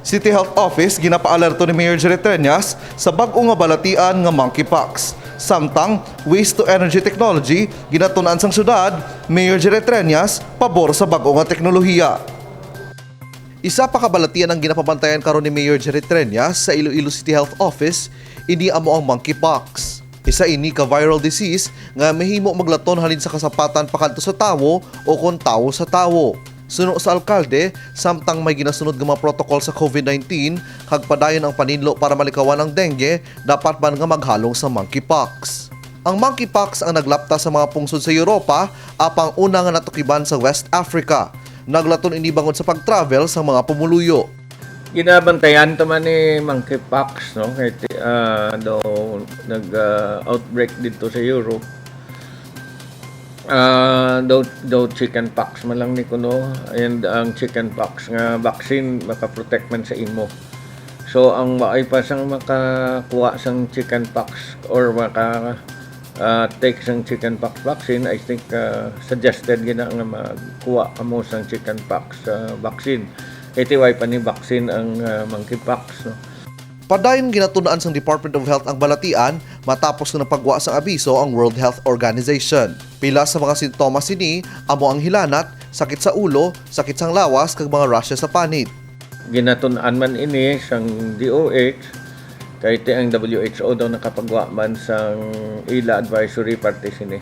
City Health Office ginapaalerto ni Mayor Jerry Treñas sa bag-o nga balatian nga monkeypox. Samtang waste to energy technology ginatunan sang syudad, Mayor Jerry Treñas pabor sa bag-o nga teknolohiya. Isa pa kabalatian ang ginapabantayan karon ni Mayor Jerry Treñas sa Iloilo City Health Office, ini amo ang monkeypox. Isa ini ka viral disease nga mahimo maglaton halin sa kasapatan pakanto sa tawo o kon tawo sa tawo. Suno sa alkalde, samtang may ginasunod nga mga protocol sa COVID-19, kag padayon ang paninlo para malikawan ang dengue, dapat man nga maghalong sa monkeypox. Ang monkeypox ang naglapta sa mga pungsod sa Europa, apang una nga natukiban sa West Africa. Naglaton ini bangon sa pag-travel sa mga pumuluyo. Ginabantayan naman ni monkeypox, no? Kahit daw nag-outbreak dito sa Europe. Daw chickenpox man lang ni kuno, and ang chickenpox nga vaccine makaprotect man sa imo. So ang maay pa sang makakuha sang chickenpox or take sang chickenpox vaccine, I think suggested gina nga magkuha kamo sang chickenpox vaccine. Itiway pa ni vaccine ang monkeypox, no? Padayon ginatunaan sang Department of Health ang balatian matapos nga napagwa sang abiso ang World Health Organization. Pila sa mga sintomas ini amo ang hilanat, sakit sa ulo, sakit sang lawas kag mga rashes sa panit. Ginatunan man ini sang DOH kay ang WHO daw nakapagwa man sang ila advisory parte sini.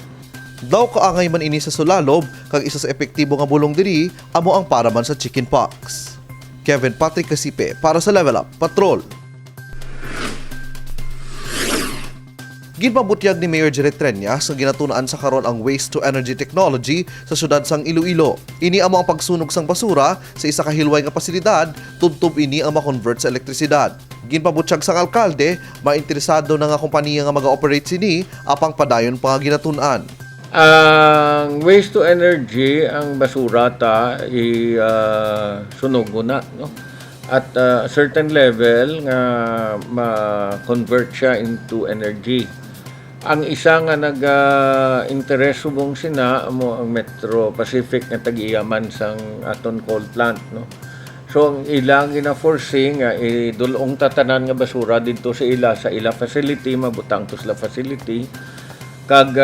Daw kaangay man ini sa sulalob kag isa sa epektibo nga bulong diri amo ang para man sa chickenpox. Kevin Patrick Casipe para sa Level Up Patrol. Ginpabutyag ni Mayor Jerry Treñas nga ginatunaan sa karon ang waste to energy technology sa syudad sang Iloilo. Ini amo ang pagsunog sang basura sa isa ka hilway nga pasilidad, tubtob ini ang ma-convert sa elektrisidad. Ginpabutyag sang alkalde, mainteresado na nga kompanya nga mag-operate sini apang padayon pa nga ginatunan. Ang waste to energy, ang basura ta sunog na, no? At certain level nga ma-convert siya into energy. Ang isa nga nag-interest subong sina mo ang Metro Pacific nga tag-iyaman sang aton coal plant, no? So ang ilang gina-foresee nga idulong tatanan nga basura dito sa ila facility, mabutang to sila facility kag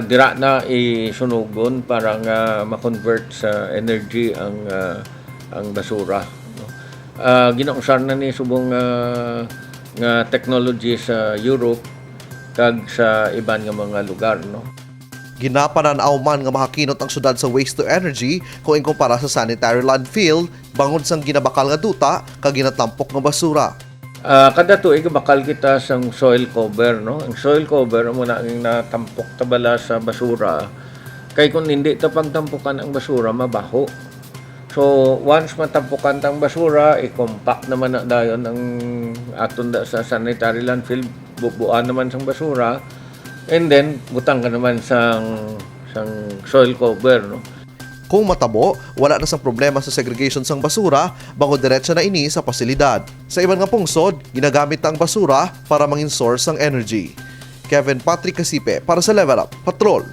dira na isunugon para nga ma-convert sa energy ang basura, no? Ginausar na ni subong nga technology sa Europe kag sa iban nga mga lugar, no? Ginapananaw man nga makakinot ang syudad sa waste to energy kung inkumpara sa sanitary landfill bangod sang ginabakal nga duta kag ginatampok nga basura. Kada tuig bakal kita sang soil cover, no? Ang soil cover mo na ang natampok tabala sa basura. Kay kung hindi ta pagtampukan ang basura, mabaho. So once matampukan tang basura, i-compact naman na dayon ang aton sa sanitary landfill, bubuan naman sang basura, and then butang ka naman sang soil cover, no? Kung matabo, wala na sang problema sa segregation sang basura, bango diretso na ini sa pasilidad. Sa iban nga pungsod, ginagamit ang basura para mangin source ng energy. Kevin Patrick Casipe para sa Level Up Patrol.